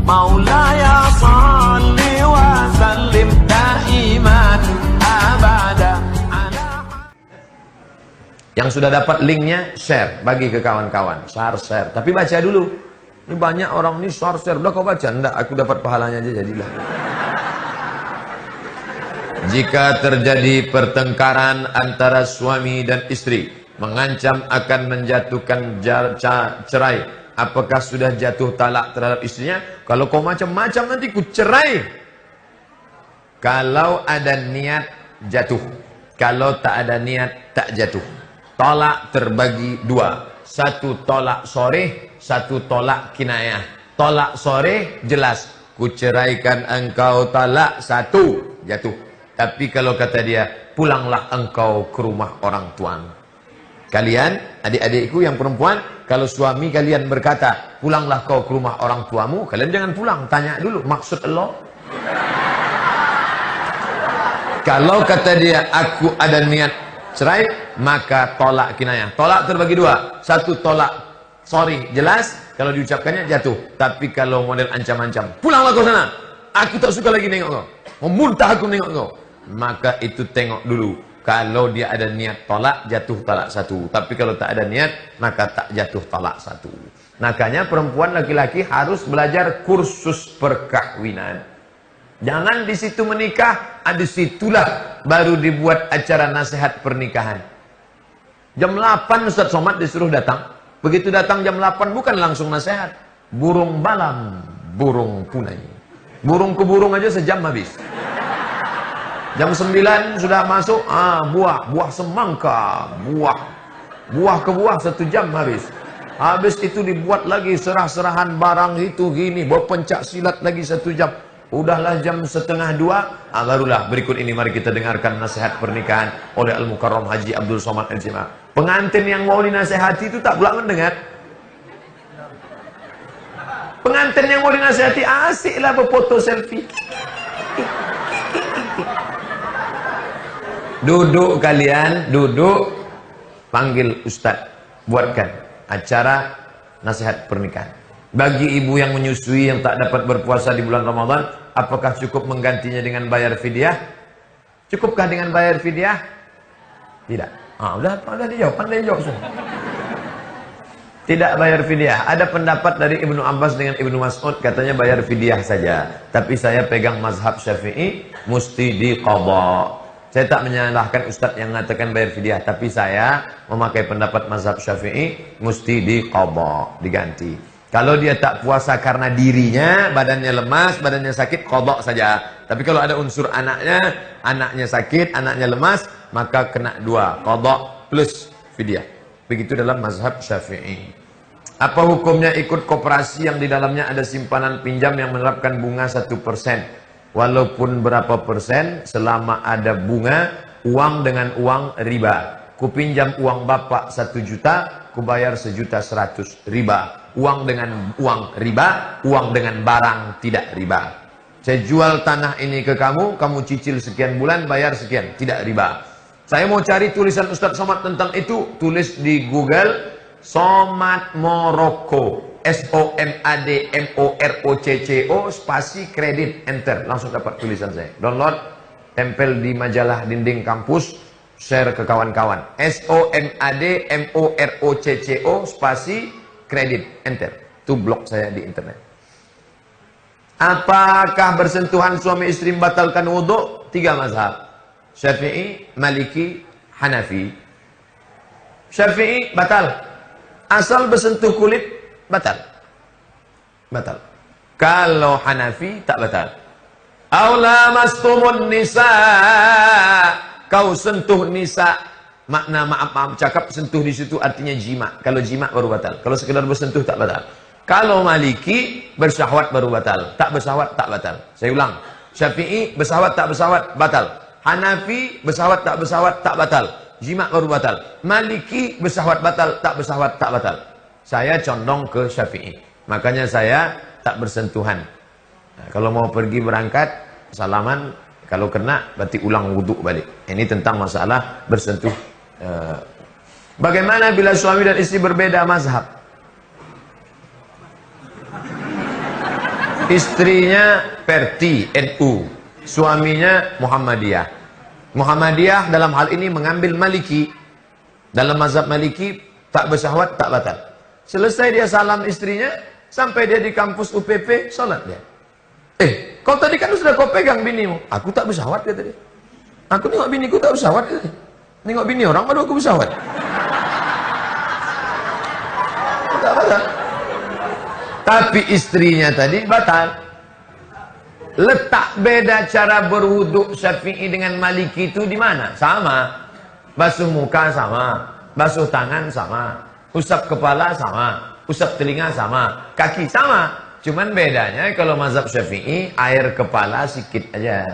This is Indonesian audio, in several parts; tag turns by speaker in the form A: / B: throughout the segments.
A: Maulaya salli wa sallim daiman abada. Yang sudah dapat linknya, share, bagi ke kawan-kawan. Share. Tapi baca dulu. Ini banyak orang ini share. Udah kau baca? Enggak, aku dapat pahalanya aja jadilah. Jika terjadi pertengkaran antara suami dan istri, mengancam akan menjatuhkan cerai, apakah sudah jatuh talak terhadap istrinya? Kalau kau macam-macam nanti ku cerai. Kalau ada niat, jatuh. Kalau tak ada niat, tak jatuh. Tolak terbagi dua. Satu tolak soreh, satu tolak kinayah. Tolak soreh jelas, ku ceraikan engkau, talak satu, jatuh. Tapi kalau kata dia, pulanglah engkau ke rumah orang tuamu. Kalian, adik-adikku yang perempuan, kalau suami kalian berkata, pulanglah kau ke rumah orang tuamu, kalian jangan pulang, tanya dulu, maksud Allah. Kalau kata dia, aku ada niat cerai, maka tolak kinayah. Tolak terbagi dua. Satu tolak sorry, jelas, kalau diucapkannya jatuh. Tapi kalau model ancam-ancam, pulanglah kau sana, aku tak suka lagi nengok kau, memuntah aku nengok kau, maka itu tengok dulu. Kalau dia ada niat tolak, jatuh talak satu. Tapi kalau tak ada niat, maka tak jatuh talak satu. Makanya perempuan laki-laki harus belajar kursus perkahwinan. Jangan di situ menikah, di situlah baru dibuat acara nasihat pernikahan. Jam 8 Ustaz Somad disuruh datang. Begitu datang jam 8 bukan langsung nasihat. Burung balam, burung punai. Burung ke burung aja sejam habis. Jam 9 sudah masuk, buah semangka, buah ke buah 1 jam habis. Habis itu dibuat lagi serah-serahan barang itu gini, bawa pencak silat lagi 1 jam. Udahlah jam 1:30, barulah berikut ini mari kita dengarkan nasihat pernikahan oleh Al-Mukarram Haji Abdul Somad Al-Jima. Pengantin yang mau dinasihati itu tak pula mendengar. Pengantin yang mau dinasihati asiklah berfoto selfie. Duduk kalian, duduk, panggil Ustadz, buatkan acara nasihat pernikahan. Bagi ibu yang menyusui yang tak dapat berpuasa di bulan Ramadan, apakah cukup menggantinya dengan bayar fidyah? Cukupkah dengan bayar fidyah? Tidak. Udah dijawab, pandai jawab semua. Tidak bayar fidyah. Ada pendapat dari Ibnu Abbas dengan Ibnu Mas'ud, katanya bayar fidyah saja. Tapi saya pegang mazhab Syafi'i, mesti diqadha. Saya tak menyalahkan Ustadz yang mengatakan bayar fidyah, tapi saya memakai pendapat mazhab Syafi'i, mesti diqadha, diganti. Kalau dia tak puasa karena dirinya, badannya lemas, badannya sakit, qadha saja. Tapi kalau ada unsur anaknya sakit, anaknya lemas, maka kena 2, qadha plus fidyah. Begitu dalam mazhab Syafi'i. Apa hukumnya ikut koperasi yang di dalamnya ada simpanan pinjam yang menerapkan bunga 1%? Walaupun berapa persen, selama ada bunga, uang dengan uang riba. Ku pinjam uang bapak 1 juta, ku bayar 1.100.000 riba. Uang dengan uang riba, uang dengan barang tidak riba. Saya jual tanah ini ke kamu, kamu cicil sekian bulan, bayar sekian, tidak riba. Saya mau cari tulisan Ustadz Somad tentang itu, tulis di Google, Somad Morocco, SOMADMOROCCO spasi kredit, enter, langsung dapat tulisan saya. Download, tempel di majalah dinding kampus, share ke kawan-kawan. SOMADMOROCCO spasi kredit, enter. Itu blog saya di internet. Apakah bersentuhan suami istri membatalkan wudhu? 3 mazhab, Syafi'i, Maliki, Hanafi. Syafi'i batal, asal bersentuh kulit batal. Kalau Hanafi tak batal. Aula mastumun nisa, kau sentuh nisa. Makna maaf cakap sentuh di situ artinya jima. Kalau jima baru batal. Kalau sekedar bersentuh tak batal. Kalau Maliki bersyahwat baru batal. Tak bersyahwat tak batal. Saya ulang. Syafi'i bersyahwat tak bersyahwat batal. Hanafi bersyahwat tak batal. Jima baru batal. Maliki bersyahwat batal, tak bersyahwat tak batal. Saya condong ke Syafi'i. Makanya saya tak bersentuhan. Nah, kalau mau pergi berangkat salaman, kalau kena berarti ulang wudhu balik. Ini tentang masalah bersentuh. Bagaimana bila suami dan istri berbeda mazhab? Istrinya Perti, NU. Suaminya Muhammadiyah. Muhammadiyah dalam hal ini mengambil Maliki. Dalam mazhab Maliki, tak bersyahwat, tak batal. Selesai dia salam istrinya, sampai dia di kampus UPP, salat dia. Kau tadi kan sudah kau pegang binimu. Aku tak bersyahwat, kata dia. Aku nengok biniku tak bersyahwat, kata dia. Nengok bini orang, baru aku bersyahwat. Tak batal. Tapi istrinya tadi batal. Letak beda cara berwuduk Syafi'i dengan Maliki itu di mana? Sama. Basuh muka sama, basuh tangan sama, usap kepala sama, usap telinga sama, kaki sama. Cuman bedanya kalau mazhab Syafi'i air kepala sikit aja,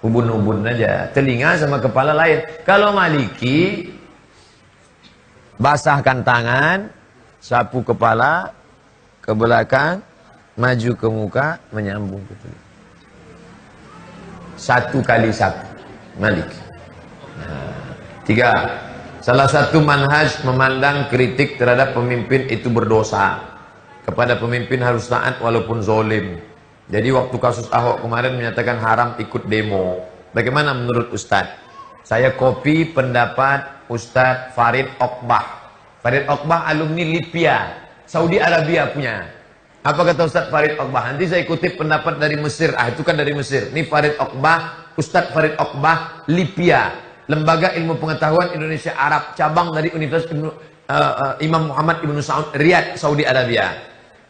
A: ubun-ubun aja, telinga sama kepala lain. Kalau Maliki basahkan tangan, sapu kepala ke belakang, maju ke muka, menyambung ke telinga. 1 kali 1 Maliki. 3. Salah satu manhaj memandang kritik terhadap pemimpin itu berdosa. Kepada pemimpin harus taat walaupun zolim. Jadi waktu kasus Ahok kemarin menyatakan haram ikut demo. Bagaimana menurut Ustadz? Saya copy pendapat Ustadz Farid Okbah. Farid Okbah alumni Libya, Saudi Arabia punya. Apa kata Ustadz Farid Okbah? Nanti saya kutip pendapat dari Mesir. Itu kan dari Mesir. Ini Farid Okbah, Ustadz Farid Okbah, Libya. Lembaga Ilmu Pengetahuan Indonesia Arab, cabang dari Universitas Imam Muhammad Ibn Saud, Riyadh, Saudi Arabia.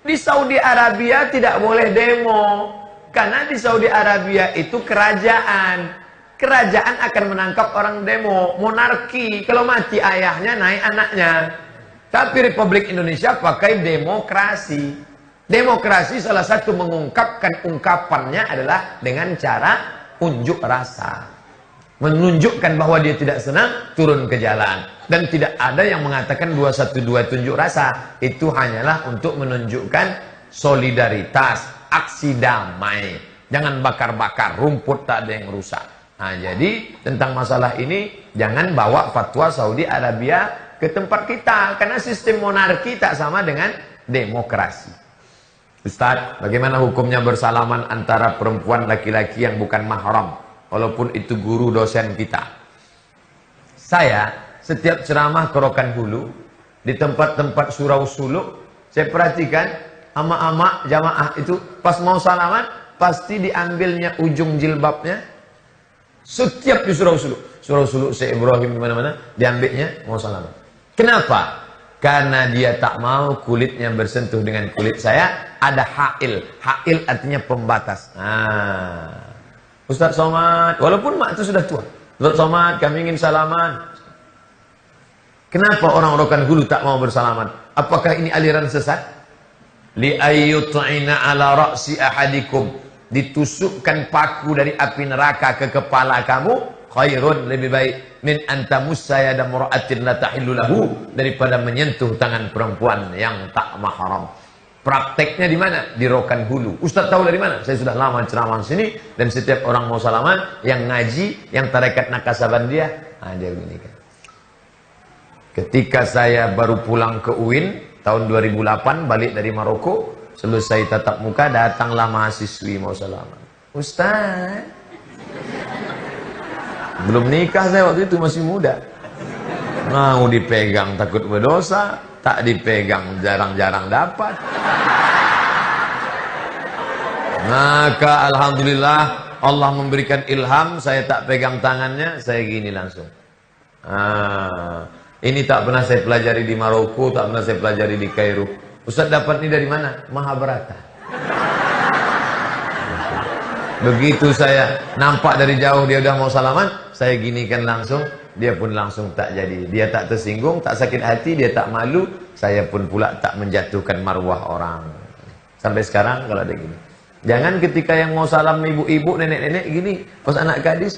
A: Di Saudi Arabia tidak boleh demo. Karena di Saudi Arabia itu kerajaan. Kerajaan akan menangkap orang demo. Monarki, kalau mati ayahnya, naik anaknya. Tapi Republik Indonesia pakai demokrasi. Demokrasi salah satu mengungkapkan ungkapannya adalah dengan cara unjuk rasa. Menunjukkan bahwa dia tidak senang, turun ke jalan. Dan tidak ada yang mengatakan 212 tunjuk rasa. Itu hanyalah untuk menunjukkan solidaritas, aksi damai. Jangan bakar-bakar, rumput tak ada yang rusak. Nah, jadi tentang masalah ini, jangan bawa fatwa Saudi Arabia ke tempat kita. Karena sistem monarki tak sama dengan demokrasi. Ustaz, bagaimana hukumnya bersalaman antara perempuan laki-laki yang bukan mahram, walaupun itu guru dosen kita? Saya setiap ceramah ke Rokan Hulu, di tempat-tempat surau suluk, saya perhatikan ama-ama jamaah itu pas mau salaman pasti diambilnya ujung jilbabnya. Setiap di surau suluk Syekh Ibrahim di mana-mana diambilnya mau salaman. Kenapa? Karena dia tak mau kulitnya bersentuh dengan kulit saya. Ada ha'il. Ha'il artinya pembatas. Nah, Ustaz Somad, walaupun mak itu sudah tua, Ustaz Somad, kami ingin salaman. Kenapa orang Rokan Hulu tak mau bersalaman? Apakah ini aliran sesat? Li ayyut'ina ala ra'si ahadikum. Ditusukkan paku dari api neraka ke kepala kamu, khairun, lebih baik, min antamussa yada mura'atin la tahillu lahu, daripada menyentuh tangan perempuan yang tak mahram. Prakteknya di mana? Di Rokan Hulu. Ustaz tahu dari mana? Saya sudah lama ceramah sini, dan setiap orang mau salaman, yang ngaji, yang tarekat Naksabandia, dia begini kan. Ketika saya baru pulang ke UIN tahun 2008, balik dari Maroko, selesai tatap muka, datanglah mahasiswi mau salaman. Ustaz, belum nikah saya waktu itu, masih muda. Mau dipegang takut berdosa, tak dipegang jarang-jarang dapat. Maka alhamdulillah Allah memberikan ilham, saya tak pegang tangannya, saya gini langsung. Ini tak pernah saya pelajari di Maroko, tak pernah saya pelajari di Kairo. Ustaz dapat ini dari mana? Mahabharata. Begitu saya nampak dari jauh dia udah mau salaman, saya ginikan langsung, dia pun langsung tak jadi. Dia tak tersinggung, tak sakit hati, dia tak malu, saya pun pula tak menjatuhkan marwah orang. Sampai sekarang kalau ada gini. Jangan ketika yang mau salam ibu-ibu, nenek-nenek gini, pas anak gadis.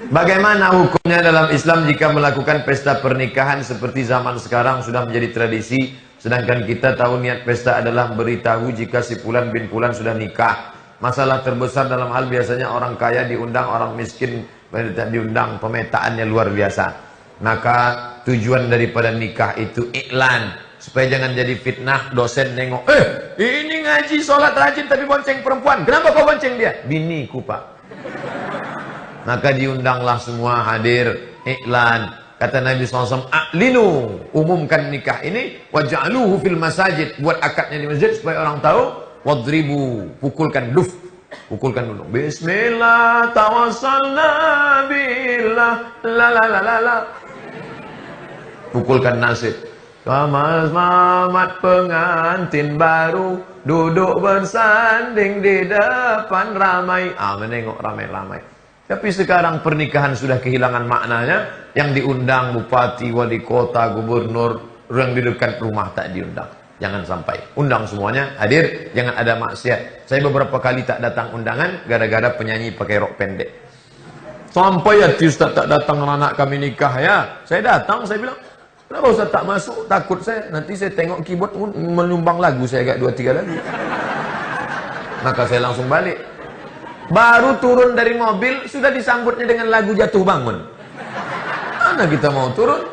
A: Bagaimana hukumnya dalam Islam jika melakukan pesta pernikahan seperti zaman sekarang sudah menjadi tradisi, sedangkan kita tahu niat pesta adalah beritahu jika si Fulan bin Fulan sudah nikah. Masalah terbesar dalam hal biasanya orang kaya diundang, orang miskin diundang, pemetaannya luar biasa. Maka tujuan daripada nikah itu iklan, Supaya jangan jadi fitnah, dosen nengok, ini ngaji sholat rajin tapi bonceng perempuan. Kenapa kau bonceng dia? Biniku, Pak. Maka diundanglah semua hadir, iklan. Kata Nabi SAW, a'linu, umumkan nikah ini, waj'aluhu fil masajid, buat akadnya di masjid supaya orang tahu, wadribu, pukulkan duf, pukulkan dulu. Bismillah, tawassalna billah, la la la la la. Pukulkan nasib. Selamat pengantin baru, duduk bersanding di depan ramai. Menengok ramai-ramai. Tapi sekarang pernikahan sudah kehilangan maknanya. Yang diundang bupati, wali kota, gubernur, yang di dekat rumah tak diundang. Jangan sampai. Undang semuanya, hadir, jangan ada maksiat. Saya beberapa kali tak datang undangan gara-gara penyanyi pakai rok pendek. Sampai ya Ustaz tak datang anak kami nikah ya. Saya datang, saya bilang, kenapa Ustaz tak masuk? Takut saya. Nanti saya tengok keyboard menyumbang lagu. Saya agak 2-3 lagu. Maka saya langsung balik. Baru turun dari mobil, sudah disambutnya dengan lagu Jatuh Bangun. Mana kita mau turun?